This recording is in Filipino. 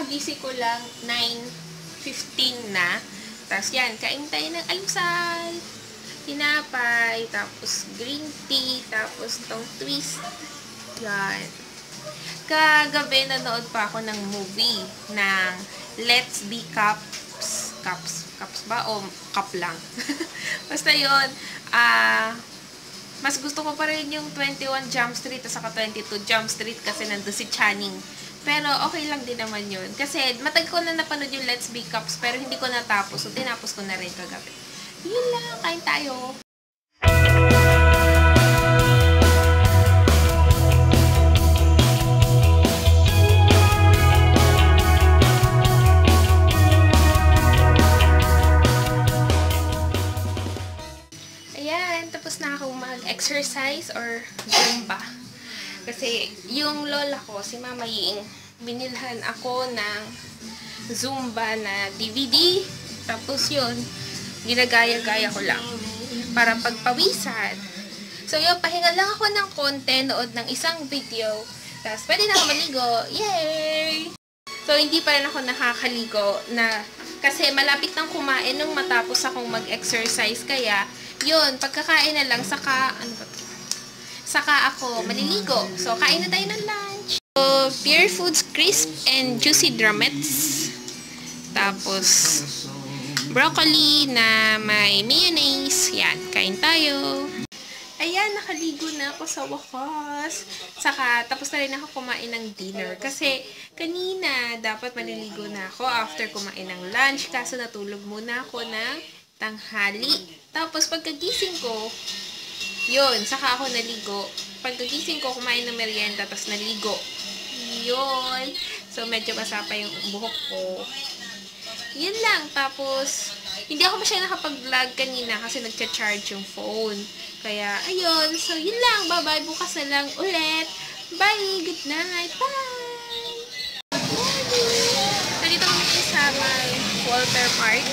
kagising ko lang 9:15 na. Tapos yan, kain tayo ng almusal, tinapay, tapos green tea, tapos tong twist. Yan. Kagabi nanood pa ako ng movie ng Let's Be Cops. Cops ba? O cup lang? Basta yun, mas gusto ko pa rin yung 21 Jump Street at saka 22 Jump Street kasi nandun si Channing. Pero okay lang din naman yun. Kasi matagal ko na napanood yung Let's Be Cops pero hindi ko natapos. So tinapos ko na rin kagabi. Yun lang, kain tayo. Tapos na ako mag-exercise or Zumba. Kasi yung lola ko, si Mama Ying, binilhan ako ng Zumba na DVD. Tapos yun, ginagaya-gaya ko lang para pagpawisan. So yun, pahinga lang ako ng konti, nood ng isang video. Tapos pwede na ako maligo. Yay! So hindi pa rin ako nakakaligo na kasi malapit nang kumain nung matapos akong mag-exercise. Kaya yun, pagkakain na lang, saka ako maliligo. So, kain na tayo ng lunch. So, Pure Foods Crisp and Juicy Drumettes. Tapos, broccoli na may mayonnaise. Yan, kain tayo. Ayan, nakaligo na ako sa wakas. Saka, tapos na rin ako kumain ng dinner. Kasi, kanina, dapat maliligo na ako after kumain ng lunch. Kaso, natulog muna ako ng tanghali. Tapos, pagkagising ko, yun, saka ako naligo. Pagkagising ko, kumain ng merienda, tapos naligo. Yun. So, medyo basa pa yung buhok ko. Yun lang. Tapos, hindi ako masyadong nakapag-vlog kanina kasi nagcha-charge yung phone. Kaya, ayun. So, yun lang. Bye-bye. Bukas na lang ulit. Bye! Good night! Bye! Nandito kami sa Walter Park.